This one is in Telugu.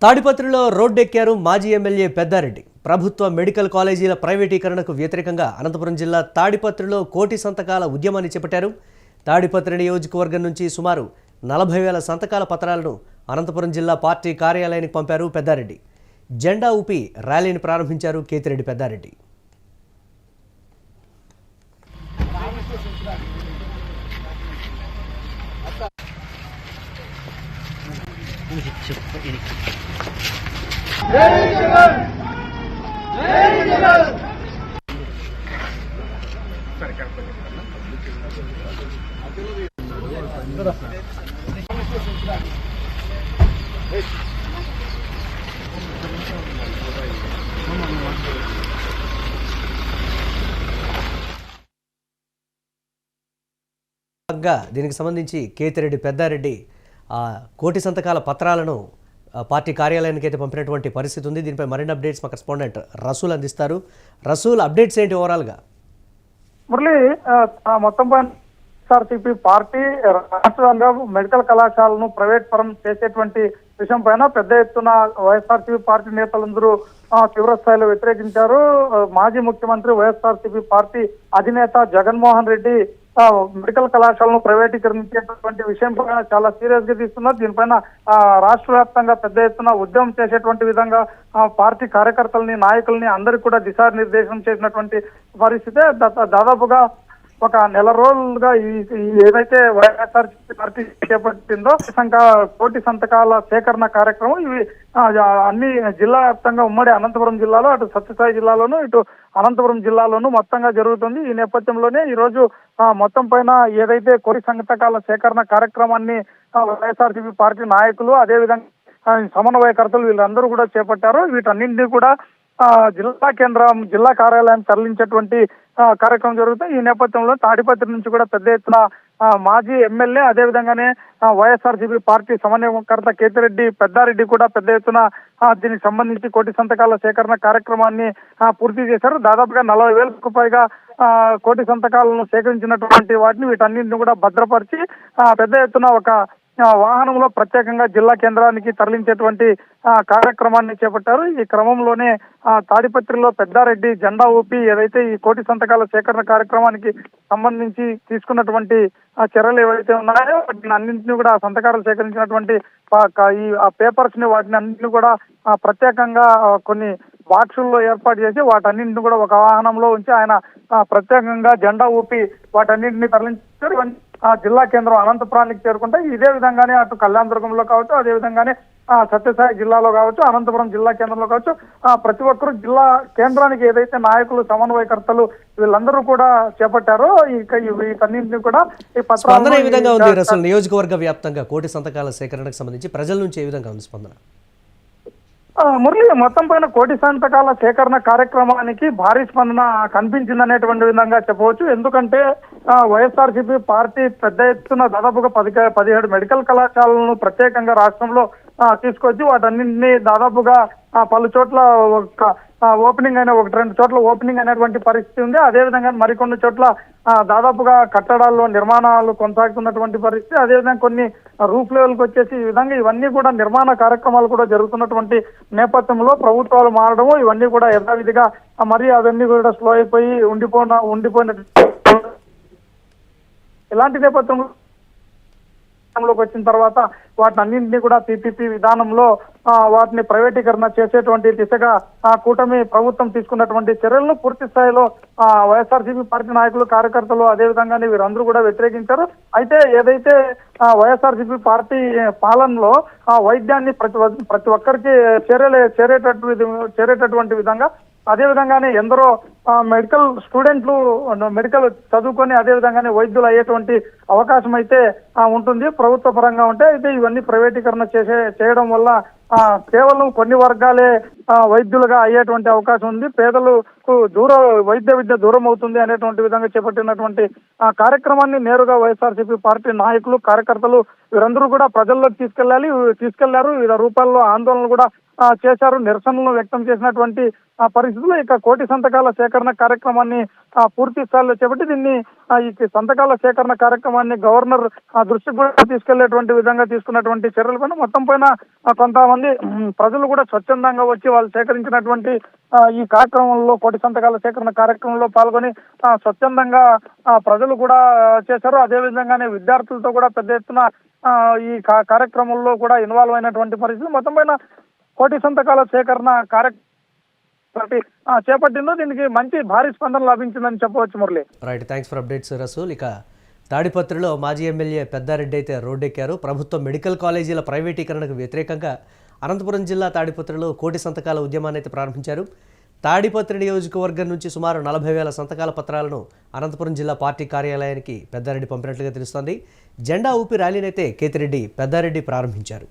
తాడిపత్రిలో రోడ్డెక్కారు మాజీ ఎమ్మెల్యే పెద్దారెడ్డి. ప్రభుత్వ మెడికల్ కాలేజీల ప్రైవేటీకరణకు వ్యతిరేకంగా అనంతపురం జిల్లా తాడిపత్రిలో కోటి సంతకాల ఉద్యమాన్ని చేపట్టారు. తాడిపత్రి నియోజకవర్గం నుంచి సుమారు 40,000 సంతకాల పత్రాలను అనంతపురం జిల్లా పార్టీ కార్యాలయానికి పంపారు పెద్దారెడ్డి. జెండా ఊపి ర్యాలీని ప్రారంభించారు కేతిరెడ్డి పెద్దారెడ్డి. దీనికి సంబంధించి కేతిరెడ్డి పెద్దారెడ్డి కోటి సంతకాల పత్రాలను పార్టీ కార్యాలయానికి అయితే పంపినటువంటి పరిస్థితి ఉంది. దీనిపై మరిన్ని అప్డేట్స్ మా కరెస్పాండెంట్ రసూల్ అందిస్తారు. రసూల్, అప్డేట్స్ ఏంటి ఓవరాల్గా? మురళి, మొత్తం వైఎస్ఆర్సీపీ పార్టీ రాష్ట్రంగా మెడికల్ కళాశాలను ప్రైవేట్ పరం చేసేటువంటి విషయం పైన పెద్ద ఎత్తున వైఎస్ఆర్సీపీ పార్టీ నేతలందరూ తీవ్ర స్థాయిలో వ్యతిరేకించారు. మాజీ ముఖ్యమంత్రి వైఎస్ఆర్సీపీ పార్టీ అధినేత జగన్మోహన్ రెడ్డి మెడికల్ కళాశాలను ప్రైవేటీకరించేటటువంటి విషయం పైన చాలా సీరియస్ గా తీసుకున్నారు. దీనిపైన రాష్ట్ర వ్యాప్తంగా పెద్ద ఎత్తున ఉద్యమం చేసేటువంటి విధంగా పార్టీ కార్యకర్తలని, నాయకుల్ని అందరికీ కూడా దిశానిర్దేశం చేసినటువంటి పరిస్థితి. దాదాపుగా ఒక నెల రోజులుగా ఏదైతే వైఎస్ఆర్ పార్టీ చేపట్టిందో కోటి సంతకాల సేకరణ కార్యక్రమం ఇవి అన్ని జిల్లా వ్యాప్తంగా ఉమ్మడి అనంతపురం జిల్లాలో, అటు సత్యసాయి జిల్లాలోను, ఇటు అనంతపురం జిల్లాలోను మొత్తంగా జరుగుతుంది. ఈ నేపథ్యంలోనే ఈ రోజు మొత్తం పైన ఏదైతే కోటి సంతకాల సేకరణ కార్యక్రమాన్ని వైఎస్ఆర్సీపీ పార్టీ నాయకులు, అదేవిధంగా సమన్వయకర్తలు వీళ్ళందరూ కూడా చేపట్టారు. వీటన్నింటినీ కూడా జిల్లా కేంద్రం, జిల్లా కార్యాలయం తరలించేటువంటి కార్యక్రమం జరుగుతుంది. ఈ నేపథ్యంలో తాడిపత్రి నుంచి కూడా పెద్ద ఎత్తున మాజీ ఎమ్మెల్యే, అదేవిధంగానే వైఎస్ఆర్సీపీ పార్టీ సమన్వయకర్త కేతిరెడ్డి పెద్దారెడ్డి కూడా పెద్ద ఎత్తున దీనికి సంబంధించి కోటి సంతకాల సేకరణ కార్యక్రమాన్ని పూర్తి చేశారు. దాదాపుగా 40,000కు పైగా కోటి సంతకాలను సేకరించినటువంటి వాటిని వీటన్నింటిని కూడా భద్రపరిచి పెద్ద ఎత్తున ఒక వాహనంలో ప్రత్యేకంగా జిల్లా కేంద్రానికి తరలించేటువంటి కార్యక్రమాన్ని చేపట్టారు. ఈ క్రమంలోనే తాడిపత్రిలో పెద్దారెడ్డి జెండా ఊపి ఏదైతే ఈ కోటి సంతకాల సేకరణ కార్యక్రమానికి సంబంధించి తీసుకున్నటువంటి చర్యలు ఏవైతే ఉన్నాయో వాటిని అన్నింటినీ కూడా సంతకాలు సేకరించినటువంటి ఈ పేపర్స్ ని వాటిని అన్నింటినీ కూడా ప్రత్యేకంగా కొన్ని బాక్సుల్లో ఏర్పాటు చేసి వాటన్నింటిని కూడా ఒక వాహనంలో ఉంచి ఆయన ప్రత్యేకంగా జెండా ఊపి వాటన్నింటినీ తరలించారు. జిల్లా కేంద్రం అనంతపురానికి చేరుకుంటాయి. ఇదే విధంగానే అటు కళ్యాణదుర్గంలో కావచ్చు, అదే విధంగానే సత్యసాయి జిల్లాలో కావచ్చు, అనంతపురం జిల్లా కేంద్రంలో కావచ్చు, ప్రతి ఒక్కరు జిల్లా కేంద్రానికి ఏదైతే నాయకులు, సమన్వయకర్తలు వీళ్ళందరూ కూడా చేపట్టారో వీటన్నింటినీ కూడా ఈ స్పందన ఏ విధంగా ఉంది? అసలు నియోజకవర్గ వ్యాప్తంగా కోటి సంతకాల సేకరణకు సంబంధించి ప్రజల నుంచి ఏ విధంగా ఉంది స్పందన? మురళి, మొత్తం పైన కోటి సంతకాల సేకరణ కార్యక్రమానికి భారీ స్పందన కనిపించిందనేటువంటి విధంగా చెప్పవచ్చు. ఎందుకంటే వైఎస్ఆర్సీపీ పార్టీ పెద్ద ఎత్తున దాదాపుగా 17 మెడికల్ కళాశాలను ప్రత్యేకంగా రాష్ట్రంలో తీసుకొచ్చి వాటన్నింటినీ దాదాపుగా పలు చోట్ల ఓపెనింగ్ అయిన 1-2 చోట్ల ఓపెనింగ్ అయినటువంటి పరిస్థితి ఉంది. అదేవిధంగా మరికొన్ని చోట్ల దాదాపుగా కట్టడాల్లో నిర్మాణాలు కొనసాగుతున్నటువంటి పరిస్థితి. అదేవిధంగా కొన్ని రూఫ్ లెవెల్కి వచ్చేసి ఈ విధంగా ఇవన్నీ కూడా నిర్మాణ కార్యక్రమాలు కూడా జరుగుతున్నటువంటి నేపథ్యంలో ప్రభుత్వాలు మారడము ఇవన్నీ కూడా యథావిధిగా మరి అవన్నీ కూడా స్లో అయిపోయి ఉండిపోయిన ఇలాంటి నేపథ్యంలో వచ్చిన తర్వాత వాటిని అన్నింటినీ కూడా పీపీపీ విధానంలో వాటిని ప్రైవేటీకరణ చేసేటువంటి దిశగా కూటమి ప్రభుత్వం తీసుకున్నటువంటి చర్యలను పూర్తి స్థాయిలో వైఎస్ఆర్సీపీ పార్టీ నాయకులు, కార్యకర్తలు అదేవిధంగానే వీరందరూ కూడా వ్యతిరేకించారు. అయితే ఏదైతే వైఎస్ఆర్సీపీ పార్టీ పాలనలో వైద్యాన్ని ప్రతి ఒక్కరికి చేరేటటువంటి విధంగా, అదేవిధంగానే ఎందరో మెడికల్ స్టూడెంట్లు మెడికల్ చదువుకొని అదేవిధంగానే వైద్యులు అయ్యేటువంటి అవకాశం అయితే ఉంటుంది ప్రభుత్వ పరంగా ఉంటే. అయితే ఇవన్నీ ప్రైవేటీకరణ చేయడం వల్ల కేవలం కొన్ని వర్గాలే వైద్యులుగా అయ్యేటువంటి అవకాశం ఉంది. పేదలకు వైద్య విద్య దూరం అవుతుంది అనేటువంటి విధంగా చేపట్టినటువంటి కార్యక్రమాన్ని నేరుగా వైఎస్ఆర్సీపీ పార్టీ నాయకులు, కార్యకర్తలు వీరందరూ కూడా ప్రజల్లోకి తీసుకెళ్లారు. వివిధ రూపాల్లో ఆందోళనలు కూడా చేశారు. నిరసనలు వ్యక్తం చేసినటువంటి పరిస్థితుల్లో ఇక కోటి సంతకాల సేకరణ కార్యక్రమాన్ని పూర్తి స్థాయిలో చేపట్టి దీన్ని ఈ సంతకాల సేకరణ కార్యక్రమాన్ని గవర్నర్ దృష్టికి కూడా తీసుకెళ్లేటువంటి విధంగా తీసుకున్నటువంటి చర్యల పైన మొత్తం పైన కొంతమంది ప్రజలు కూడా స్వచ్ఛందంగా వచ్చి వాళ్ళు సేకరించినటువంటి ఈ కార్యక్రమంలో కోటి సంతకాల సేకరణ కార్యక్రమంలో పాల్గొని స్వచ్ఛందంగా ప్రజలు కూడా చేశారు. అదే విధంగానే విద్యార్థులతో కూడా పెద్ద ఎత్తున ఈ కార్యక్రమంలో కూడా ఇన్వాల్వ్ అయినటువంటి పరిస్థితి మొత్తం పైన కోటి సంతకాల సేకరణ కార్యక్రమం చేపట్టిందో దీనికి మంచి భారీ స్పందన లభించిందని చెప్పవచ్చు Murali. Right, thanks for updates Rasool. ఇక తాడిపత్రిలో మాజీ ఎమ్మెల్యే పెద్దారెడ్డి అయితే రోడ్డెక్కారు. ప్రభుత్వ మెడికల్ కాలేజీల ప్రైవేటీకరణకు వ్యతిరేకంగా అనంతపురం జిల్లా తాడిపత్రిలో కోటి సంతకాల ఉద్యమాన్ని అయితే ప్రారంభించారు. తాడిపత్రి నియోజకవర్గం నుంచి సుమారు 40,000 సంతకాల పత్రాలను అనంతపురం జిల్లా పార్టీ కార్యాలయానికి పెద్దారెడ్డి పంపినట్లుగా తెలుస్తోంది. జెండా ఊపి ర్యాలీనైతే కేతిరెడ్డి పెద్దారెడ్డి ప్రారంభించారు.